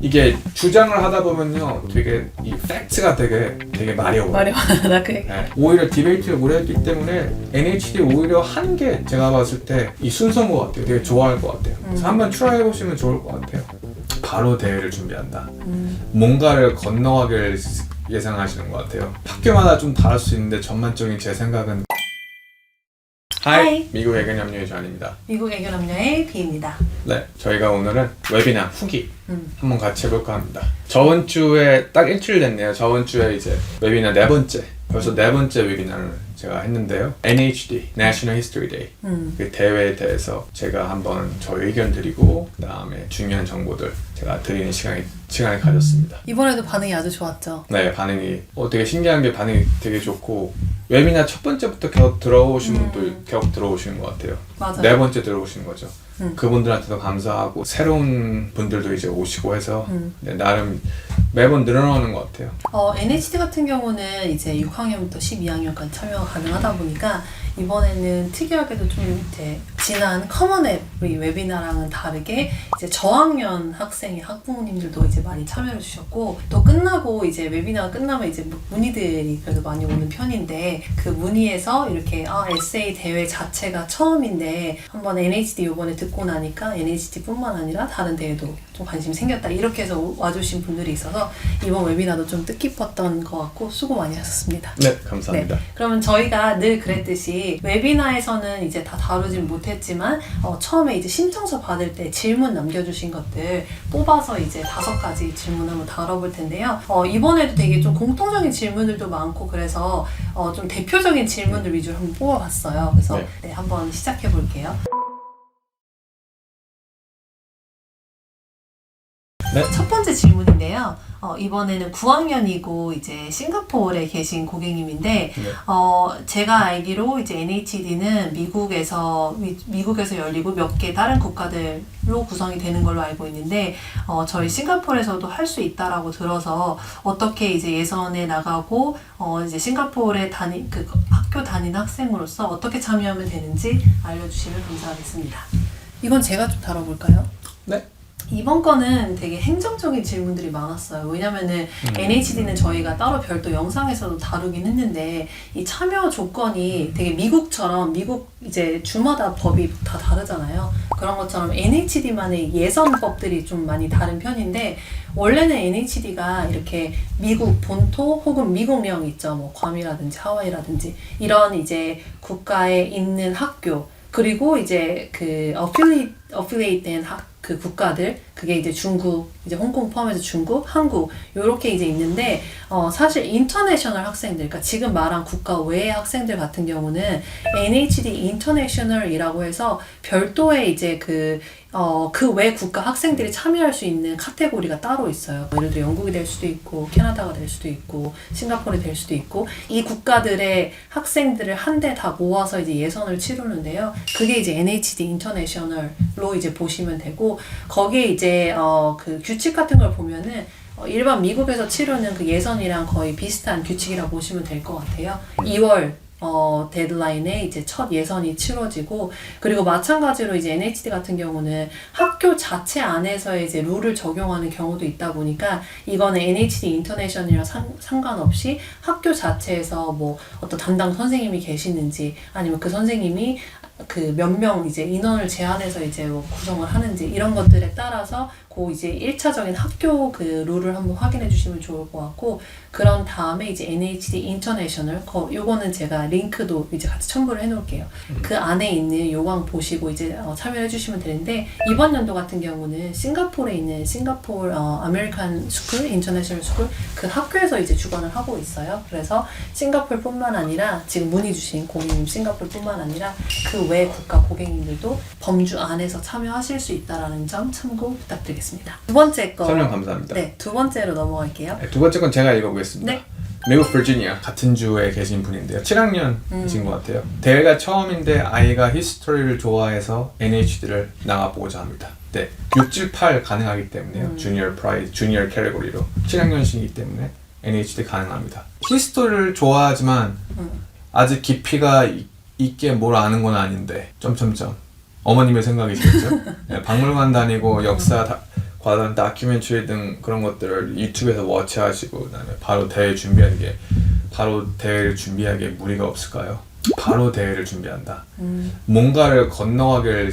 이게 주장을 하다 보면요, 되게 이 팩트가 되게 마려워요. 말이 많아 그. 네. 오히려 디베이트를 오래 했기 때문에 NHD 오히려 한 게 제가 봤을 때 이 순서인 것 같아요. 되게 좋아할 것 같아요. 그래서 한번 트라이 해보시면 좋을 것 같아요. 바로 대회를 준비한다. 뭔가를 건너가길 예상하시는 것 같아요. 학교마다 좀 다를 수 있는데 전반적인 제 생각은 하이. 미국 애견협력의 존입니다. 미국 애견남녀의 비입니다. 네, 저희가 오늘은 웨비나 후기 한번 같이 해볼까 합니다. 저번 주에 딱 일주일 됐네요. 저번 주에 이제 웨비나 네 번째, 벌써 네 번째 웨비나를 제가 했는데요. NHD, National History Day 그 대회에 대해서 제가 한번 저 의견 드리고 그 다음에 중요한 정보들 제가 드리는 시간을 가졌습니다. 이번에도 반응이 아주 좋았죠. 네, 반응이 되게 신기한 게 반응이 되게 좋고 웨비나 첫 번째부터 계속 들어오신 분도 계속 들어오시는 것 같아요. 맞아요. 네 번째 들어오신 거죠. 그분들한테도 감사하고 새로운 분들도 이제 오시고 해서 네, 나름 매번 늘어나는 것 같아요. NHD 같은 경우는 이제 6학년부터 12학년까지 참여가 가능하다 보니까 이번에는 특이하게도 좀 이제 지난 커먼앱 웨비나랑은 다르게 이제 저학년 학부모님들도 이제 많이 참여를 주셨고, 또 끝나고 이제 웨비나가 끝나면 이제 문의들이 그래도 많이 오는 편인데, 그 문의에서 이렇게 에세이 대회 자체가 처음인데 한번 NHD 요번에 듣고 나니까 NHD뿐만 아니라 다른 대회도 좀 관심이 생겼다, 이렇게 해서 와주신 분들이 있어서 이번 웨비나도 좀 뜻깊었던 것 같고 수고 많이 하셨습니다. 네, 감사합니다. 네, 그러면 저희가 늘 그랬듯이 웨비나에서는 이제 다 다루진 못했지만 처음에 이제 신청서 받을 때 질문 남겨주신 것들 뽑아서 이제 5가지 질문 한번 다뤄볼 텐데요. 이번에도 되게 좀 공통적인 질문들도 많고 그래서 좀 대표적인 질문들 위주로 한번 뽑아봤어요. 그래서 네, 한번 시작해 볼게요. 네. 첫 번째 질문인데요. 이번에는 9학년이고 이제 싱가포르에 계신 고객님인데, 제가 알기로 이제 NHD는 미국에서 열리고 몇 개 다른 국가들로 구성이 되는 걸로 알고 있는데, 저희 싱가포르에서도 할 수 있다라고 들어서 어떻게 이제 예선에 나가고 이제 싱가포르에 학교 다니는 학생으로서 어떻게 참여하면 되는지 알려주시면 감사하겠습니다. 이건 제가 좀 다뤄볼까요? 네. 이번 거는 되게 행정적인 질문들이 많았어요. 왜냐면은 NHD는 저희가 따로 별도 영상에서도 다루긴 했는데, 이 참여 조건이 되게 미국처럼, 미국 이제 주마다 법이 다 다르잖아요. 그런 것처럼 NHD만의 예선법들이 좀 많이 다른 편인데, 원래는 NHD가 이렇게 미국 본토 혹은 미국령 있죠. 뭐 괌이라든지 하와이라든지 이런 이제 국가에 있는 학교, 그리고 이제 그 어필리에이트 된 그 국가들, 그게 이제 중국, 이제 홍콩 포함해서 중국, 한국 요렇게 이제 있는데, 사실 인터내셔널 학생들, 그러니까 지금 말한 국가 외의 학생들 같은 경우는 NHD 인터내셔널이라고 해서 별도의 이제 그 외 국가 학생들이 참여할 수 있는 카테고리가 따로 있어요. 예를 들어 영국이 될 수도 있고, 캐나다가 될 수도 있고, 싱가포르이 될 수도 있고, 이 국가들의 학생들을 한데 다 모아서 이제 예선을 치르는데요. 그게 이제 NHD 인터내셔널로 이제 보시면 되고, 거기에 이제 그 규칙 같은 걸 보면은 일반 미국에서 치르는 그 예선이랑 거의 비슷한 규칙이라고 보시면 될 것 같아요. 2월 데드라인에 이제 첫 예선이 치러지고, 그리고 마찬가지로 이제 NHD 같은 경우는 학교 자체 안에서 이제 룰을 적용하는 경우도 있다 보니까, 이거는 NHD 인터내셔널이랑 상관없이 학교 자체에서 뭐 어떤 담당 선생님이 계시는지, 아니면 그 선생님이 그 몇 명 이제 인원을 제한해서 이제 뭐 구성을 하는지, 이런 것들에 따라서 그 이제 1차적인 학교 그 룰을 한번 확인해 주시면 좋을 것 같고, 그런 다음에 이제 NHD 인터내셔널, 요거는 제가 링크도 이제 같이 첨부를 해 놓을게요. 그 안에 있는 요강 보시고 이제 참여해 주시면 되는데, 이번 연도 같은 경우는 싱가포르에 있는 싱가포르 아메리칸 스쿨, 인터내셔널 스쿨, 그 학교에서 이제 주관을 하고 있어요. 그래서 싱가포르뿐만 아니라 지금 문의 주신 고객님 싱가포르뿐만 아니라 그 외 국가 고객님들도 범주 안에서 참여하실 수 있다라는 점 참고 부탁드리겠습니다. 두 번째 거. 설명 감사합니다. 네, 두 번째로 넘어갈게요. 네, 두 번째 건 제가 읽어보겠습니다. 네. 미국 버지니아 같은 주에 계신 분인데요. 7학년이신 것 같아요. 대회가 처음인데 아이가 히스토리를 좋아해서 NHD를 나가보고자 합니다. 네, 6, 7, 8 가능하기 때문에요. 주니어 프라이드, 주니어 캐리고리로 7학년이기 때문에 NHD 가능합니다. 히스토리를 좋아하지만 아직 깊이가 있게 뭘 아는 건 아닌데... 어머님의 생각이시겠죠? 네, 박물관 다니고 역사 받은 다큐멘터리 등 그런 것들을 유튜브에서 워치하시고 그다음에 바로 대회 준비하는 게 바로 대회를 준비하기에 무리가 없을까요? 바로 대회를 준비한다. 뭔가를 건너가기를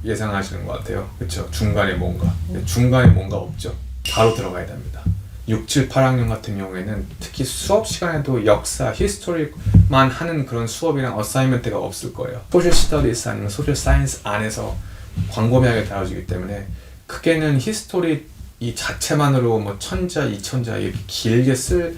예상하시는 것 같아요. 그렇죠? 중간에 뭔가. 중간에 뭔가 없죠. 바로 들어가야 됩니다. 6, 7, 8학년 같은 경우에는 특히 수업 시간에도 역사, 히스토리만 하는 그런 수업이랑 어사이먼트가 없을 거예요. 소셜 스터디스 아니면 소셜 사이언스 안에서 광범위하게 다뤄지기 때문에 크게는 히스토리 이 자체만으로 뭐 1000자, 2000자 이렇게 길게 쓸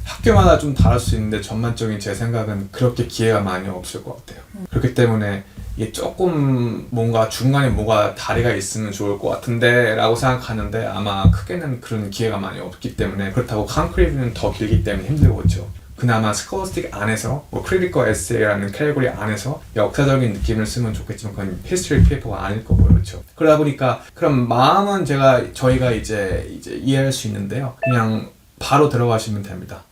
학교마다 좀 다를 수 있는데 전반적인 제 생각은 그렇게 기회가 많이 없을 것 같아요. 그렇기 때문에 이게 조금 뭔가 중간에 뭐가 다리가 있으면 좋을 것 같은데 라고 생각하는데 아마 크게는 그런 기회가 많이 없기 때문에 그렇다고 콘크리트는 더 길기 때문에 힘들겠죠. 그나마 스콜라스틱 안에서 뭐 크리티컬 에세이라는 캐테고리 안에서 역사적인 느낌을 쓰면 좋겠지만 그건 히스토리 페이퍼가 아닐 거고요. 그렇죠. 그러다 보니까 그런 마음은 저희가 이제 이해할 수 있는데요. 그냥 바로 들어가시면 됩니다.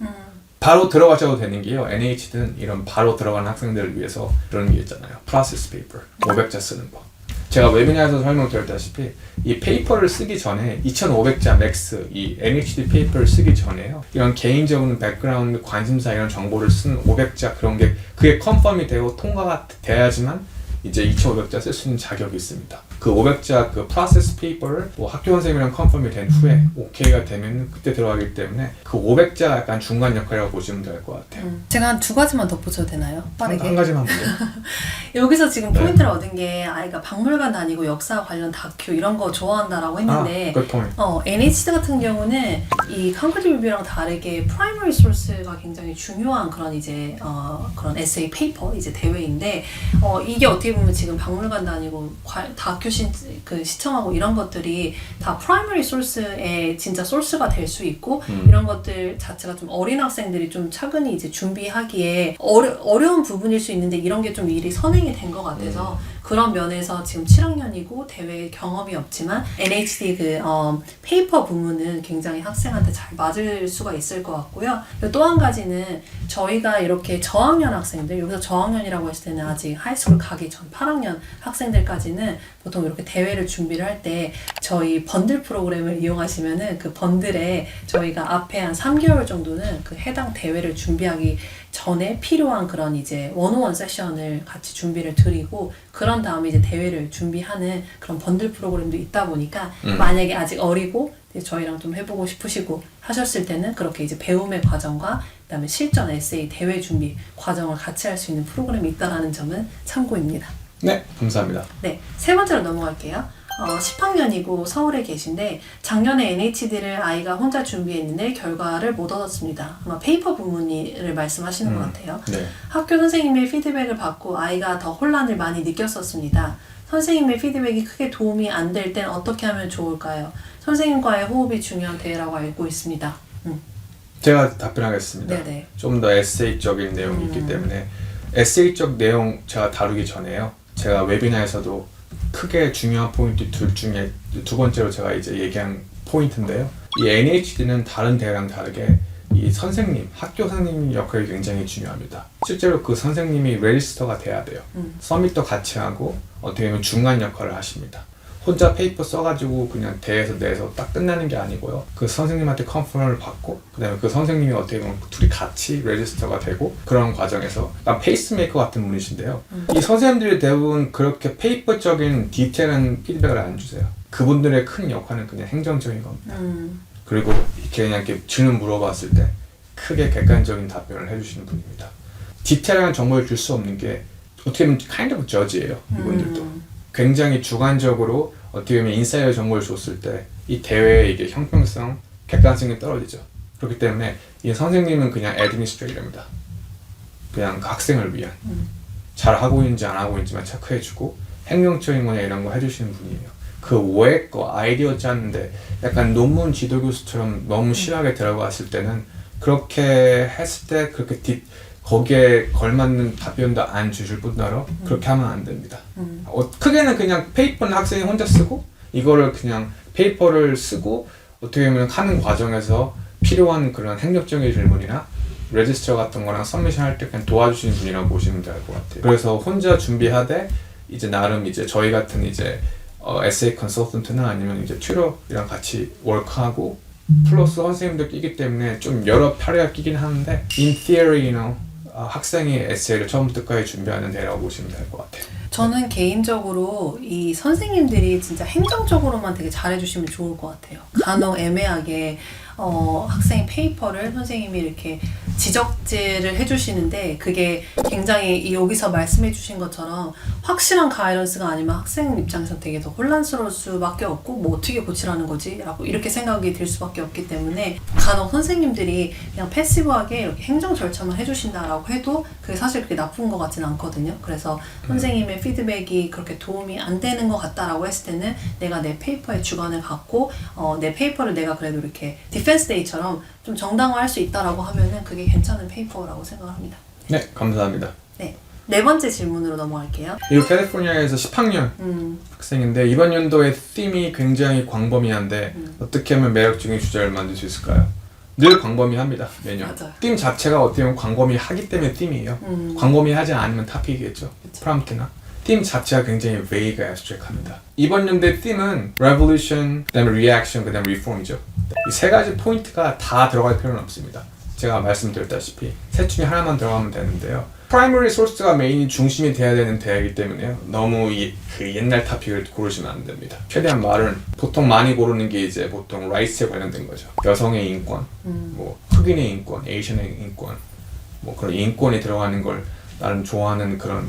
바로 들어가셔도 되는 게요. NH든 이런 바로 들어가는 학생들을 위해서 그런 게 있잖아요. 프로세스 페이퍼, 500자 쓰는 법. 제가 웨비나에서 설명드렸다시피 이 페이퍼를 쓰기 전에 2500자 맥스 이 NHD 페이퍼를 쓰기 전에요. 이런 개인적인 백그라운드, 관심사 이런 정보를 쓴 500자 그런 게 그게 컨펌이 되고 통과가 돼야지만 이제 2500자 쓸 수 있는 자격이 있습니다. 그 500자 그 프로세스 페이퍼를 뭐 학교 선생님이랑 컨펌이 된 후에 오케이가 되면 그때 들어가기 때문에 그 500자 약간 중간 역할이라고 보시면 될 것 같아요. 제가 한 2가지만 덧붙여도 되나요? 빠르게. 한 가지만 보세요. 여기서 지금 포인트를 얻은 게 아이가 박물관 다니고 역사 관련 다큐 이런 거 좋아한다라고 했는데 NHD 같은 경우는 이 콘크리트 리뷰랑 다르게 프라이머리 소스가 굉장히 중요한 그런 이제 그런 에세이 페이퍼 이제 대회인데 이게 어떻게 보면 지금 박물관 다니고 다큐 시청하고 이런 것들이 다 프라이머리 소스의 진짜 소스가 될 수 있고 이런 것들 자체가 좀 어린 학생들이 좀 차근히 이제 준비하기에 어려운 부분일 수 있는데 이런 게 좀 미리 선행이 된 것 같아서 그런 면에서 지금 7학년이고 대회 경험이 없지만 NHD 페이퍼 부문은 굉장히 학생한테 잘 맞을 수가 있을 것 같고요. 또 한 가지는 저희가 이렇게 저학년 학생들, 여기서 저학년이라고 했을 때는 아직 하이스쿨 가기 전 8학년 학생들까지는 보통 이렇게 대회를 준비를 할 때 저희 번들 프로그램을 이용하시면은 그 번들에 저희가 앞에 한 3개월 정도는 그 해당 대회를 준비하기 전에 필요한 그런 이제 원오원 세션을 같이 준비를 드리고 그런 다음에 이제 대회를 준비하는 그런 번들 프로그램도 있다 보니까 만약에 아직 어리고 저희랑 좀 해보고 싶으시고 하셨을 때는 그렇게 이제 배움의 과정과 그다음에 실전 에세이 대회 준비 과정을 같이 할 수 있는 프로그램이 있다는 점은 참고입니다. 네, 감사합니다. 네, 세 번째로 넘어갈게요. 10학년이고 서울에 계신데 작년에 NHD를 아이가 혼자 준비했는데 결과를 못 얻었습니다. 아마 페이퍼 부문을 말씀하시는 것 같아요. 네. 학교 선생님의 피드백을 받고 아이가 더 혼란을 많이 느꼈었습니다. 선생님의 피드백이 크게 도움이 안 될 땐 어떻게 하면 좋을까요? 선생님과의 호흡이 중요한 대회라고 알고 있습니다. 제가 답변하겠습니다. 네네. 좀 더 에세이적인 내용이 있기 때문에 에세이적 내용 제가 다루기 전에요. 제가 웨비나에서도 크게 중요한 포인트 둘 중에 두 번째로 제가 이제 얘기한 포인트인데요. 이 NHD는 다른 대회랑 다르게 이 선생님, 학교 선생님 역할이 굉장히 중요합니다. 실제로 그 선생님이 레지스터가 돼야 돼요. 서밋도 같이 하고 어떻게 보면 중간 역할을 하십니다. 혼자 페이퍼 써가지고 그냥 대회에서 내서 딱 끝나는 게 아니고요. 그 선생님한테 컨펌을 받고 그 다음에 그 선생님이 어떻게 보면 둘이 같이 레지스터가 되고 그런 과정에서 페이스메이커 같은 분이신데요. 이 선생님들이 대부분 그렇게 페이퍼적인 디테일한 피드백을 안 주세요. 그분들의 큰 역할은 그냥 행정적인 겁니다. 그리고 그냥 이렇게 질문 물어봤을 때 크게 객관적인 답변을 해주시는 분입니다. 디테일한 정보를 줄 수 없는 게 어떻게 보면 kind of judge예요. 이분들도. 굉장히 주관적으로 어떻게 보면 인사이더 정보를 줬을 때 이 대회의 이게 형평성, 객관성이 떨어지죠. 그렇기 때문에 이 선생님은 그냥 애드미니스트레이터입니다. 그냥 그 학생을 위한 잘하고 있는지 안 하고 있는지만 체크해주고 행정적인 거냐 이런 거 해주시는 분이에요. 그 왜 거 아이디어 짜는데 약간 논문 지도 교수처럼 너무 심하게 들어갔을 때는 그렇게 했을 때 그렇게 거기에 걸맞는 답변도 안 주실 뿐더러 그렇게 하면 안 됩니다. 크게는 그냥 페이퍼는 학생이 혼자 쓰고 이거를 그냥 페이퍼를 쓰고 어떻게 보면 하는 과정에서 필요한 그런 행정적인 질문이나 레지스터 같은 거랑 서미션 할 때 그냥 도와주시는 분이라고 보시면 될 것 같아요. 그래서 혼자 준비하되 이제 나름 이제 저희 같은 이제 에세이 컨설턴트나 아니면 이제 튜터이랑 같이 워크하고 플러스 선생님도 끼기 때문에 좀 여러 파리가 끼긴 하는데 in theory, 학생이 에세이를 처음부터 끝까지 준비하는 데라고 보시면 될 것 같아요. 저는 개인적으로 이 선생님들이 진짜 행정적으로만 되게 잘해주시면 좋을 것 같아요. 간혹 애매하게 학생 페이퍼를 선생님이 이렇게 지적질을 해주시는데 그게 굉장히 여기서 말씀해 주신 것처럼 확실한 가이던스가 아니면 학생 입장에서 되게 더 혼란스러울 수밖에 없고 뭐 어떻게 고치라는 거지? 라고 이렇게 생각이 들 수밖에 없기 때문에 간혹 선생님들이 그냥 패시브하게 이렇게 행정 절차만 해주신다라고 해도 그게 사실 그렇게 나쁜 것 같지는 않거든요. 그래서 선생님의 피드백이 그렇게 도움이 안 되는 것 같다라고 했을 때는 내가 내 페이퍼의 주관을 갖고 내 페이퍼를 내가 그래도 이렇게 디펜스 데이처럼 좀 정당화할 수 있다라고 하면은 그게 괜찮은 페이퍼라고 생각을 합니다. 네, 감사합니다. 네. 네 번째 질문으로 넘어갈게요. 미국 캘리포니아에서 10학년 학생인데 이번 연도의 팀이 굉장히 광범위한데 어떻게 하면 매력적인 주제를 만들 수 있을까요? 늘 광범위합니다. 매년. 맞아요. 팀 자체가 어떻게 보면 광범위하기 때문에 팀이에요. 광범위하지 않으면 타픽이겠죠. 프롬프트나. 팀 자체가 굉장히 vague, abstract합니다. 이번 연도의 팀은 revolution, 그다음에 reaction, 그다음에 reform이죠. 이 세 가지 포인트가 다 들어갈 필요는 없습니다. 제가 말씀드렸다시피 셋 중에 하나만 들어가면 되는데요. primary source가 메인이 중심이 돼야 되는 대학이기 때문에요. 너무 그 옛날 토픽을 고르시면 안 됩니다. 최대한 말은 보통 많이 고르는 게 이제 보통 rights에 관련된 거죠. 여성의 인권, 뭐 흑인의 인권, 에이션의 인권, 뭐 그런 인권이 들어가는 걸 나름 좋아하는 그런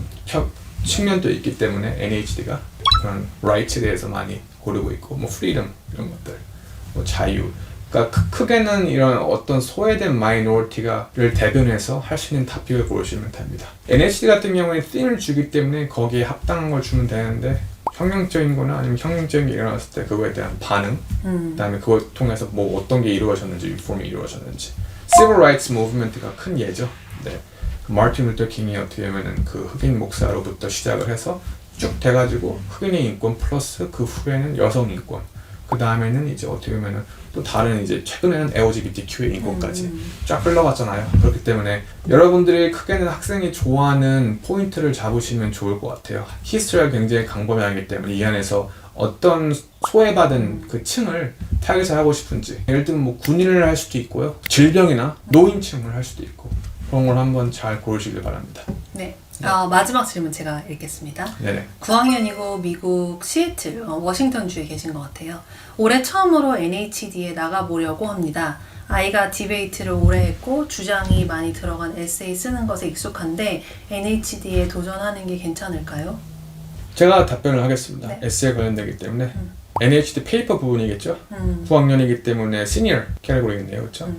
측면도 있기 때문에 NHD가 그런 rights에 대해서 많이 고르고 있고, 뭐 freedom 이런 것들, 뭐 자유. 그러니까 크게는 이런 어떤 소외된 마이너리티가를 대변해서 할 수 있는 토픽을 고르시면 됩니다. NHD 같은 경우에 팀을 주기 때문에 거기에 합당한 걸 주면 되는데 혁명적인 거나 아니면 혁명적인 게 일어났을 때 그거에 대한 반응, 그다음에 그걸 통해서 뭐 어떤 게 이루어졌는지, 리폼이 이루어졌는지. Civil Rights Movement가 큰 예죠. 네. 마틴 루터 킹이 어떻게 보면은 그 흑인 목사로부터 시작을 해서 쭉 돼가지고 흑인의 인권 플러스 그 후에는 여성 인권, 그 다음에는 이제 어떻게 보면은 또 다른 이제 최근에는 LGBTQ의 인권까지 쫙 흘러갔잖아요. 그렇기 때문에 여러분들이 크게는 학생이 좋아하는 포인트를 잡으시면 좋을 것 같아요. 히스토리가 굉장히 광범위하기 때문에 이 안에서 어떤 소외받은 그 층을 타겟을 하고 싶은지, 예를 들면 뭐 군인을 할 수도 있고요, 질병이나 노인층을 할 수도 있고, 그런 걸 한번 잘 고르시길 바랍니다. 네. 마지막 질문 제가 읽겠습니다. 네네. 9학년이고 미국 시애틀, 워싱턴주에 계신 것 같아요. 올해 처음으로 NHD에 나가보려고 합니다. 아이가 디베이트를 오래 했고 주장이 많이 들어간 에세이 쓰는 것에 익숙한데 NHD에 도전하는 게 괜찮을까요? 제가 답변을 하겠습니다. 네. 에세이에 관련되기 때문에 NHD 페이퍼 부분이겠죠. 9학년이기 때문에 시니어 캐리고리겠네요. 그렇죠?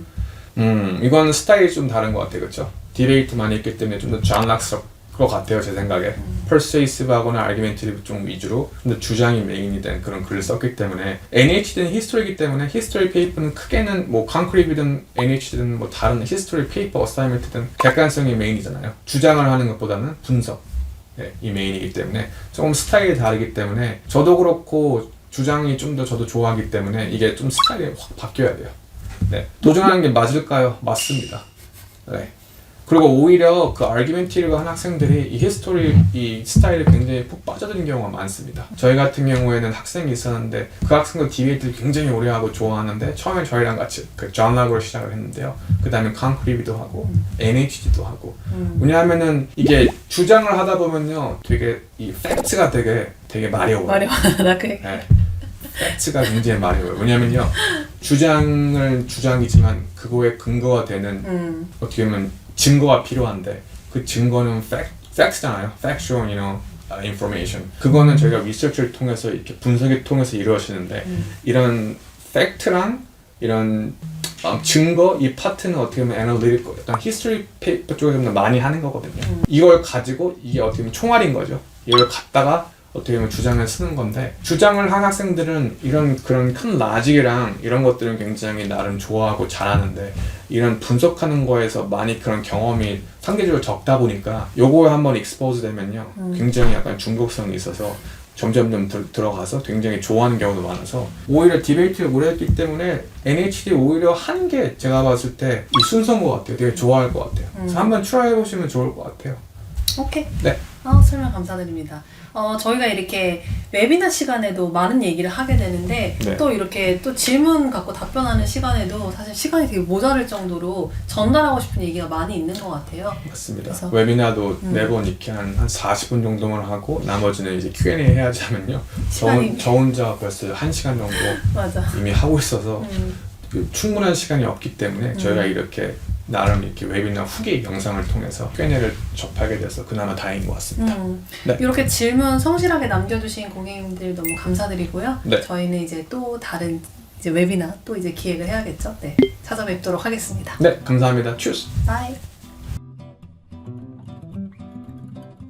이건 스타일이 좀 다른 것 같아요. 그렇죠? 디베이트 많이 했기 때문에 좀 더 존락스러울 것 같아요. 제 생각에. 퍼스웨이시브하거나 아르기멘티브 쪽 위주로 좀 더 주장이 메인이 된 그런 글을 썼기 때문에 NHD는 히스토리이기 때문에 히스토리 페이퍼는 크게는 뭐 콘크리트든 NHD든 뭐 다른 히스토리 페이퍼 어사이먼트든 객관성이 메인이잖아요. 주장을 하는 것보다는 분석 이 메인이기 때문에 조금 스타일이 다르기 때문에 저도 그렇고 주장이 좀 더 저도 좋아하기 때문에 이게 좀 스타일이 확 바뀌어야 돼요. 네. 도전하는 게 맞을까요? 맞습니다. 네. 그리고 오히려 그 아르기멘티브가 한 학생들이 이 히스토리, 이 스타일에 굉장히 푹 빠져드는 경우가 많습니다. 저희 같은 경우에는 학생이 있었는데 그 학생도 디베이트를 굉장히 오래 하고 좋아하는데 처음에 저희랑 같이 그 존 락으로 시작을 했는데요. 그 다음에 콘크리트도 하고 NHD도 하고 왜냐하면은 이게 주장을 하다 보면요 되게 이 팩트가 되게 마려워요. 마려워요. 그래. 네. 팩트가 굉장히 마려워요. 왜냐면요 주장이지만 그거에 근거가 되는 어떻게 보면 증거가 필요한데 그 증거는 팩트잖아요. factual, information. 그거는 저희가 리서치를 통해서 이렇게 분석을 통해서 이루어지는데 이런 팩트랑 이런 증거 이 파트는 어떻게 보면 애널리틱, 약간 히스토리 페이퍼 쪽에서 많이 하는 거거든요. 이걸 가지고 이게 어떻게 보면 총알인 거죠. 이걸 갖다가 어떻게 보면 주장을 쓰는 건데 주장을 한 학생들은 이런 그런 큰 라직이랑 이런 것들은 굉장히 나름 좋아하고 잘하는데 이런 분석하는 거에서 많이 그런 경험이 상대적으로 적다 보니까 요거에 한번 익스포즈 되면요 굉장히 약간 중독성이 있어서 점점 들어가서 굉장히 좋아하는 경우도 많아서 오히려 디베이트를 오래 했기 때문에 NHD 오히려 한 게 제가 봤을 때 이 순서인 것 같아요. 되게 좋아할 것 같아요. 그래서 한번 트라이 해보시면 좋을 것 같아요. 오케이. 네. 설명 감사드립니다. 저희가 이렇게 웨비나 시간에도 많은 얘기를 하게 되는데 네. 또 이렇게 또 질문 갖고 답변하는 시간에도 사실 시간이 되게 모자랄 정도로 전달하고 싶은 얘기가 많이 있는 것 같아요. 맞습니다. 그래서- 웨비나도 매번 이렇게 한 40분 정도만 하고 나머지는 이제 Q&A 해야지 하면요. 시간이- 저 혼자 벌써 1시간 정도 맞아. 이미 하고 있어서 음. 그 충분한 시간이 없기 때문에 저희가 이렇게 나름 이렇게 웨비나 후기 영상을 통해서 Q&A를 접하게 돼서 그나마 다행인 것 같습니다. 네. 이렇게 질문 성실하게 남겨주신 고객님들 너무 감사드리고요. 네. 저희는 이제 또 다른 이제 웨비나 또 이제 기획을 해야겠죠. 네, 찾아뵙도록 하겠습니다. 네, 감사합니다. 추스! 바이.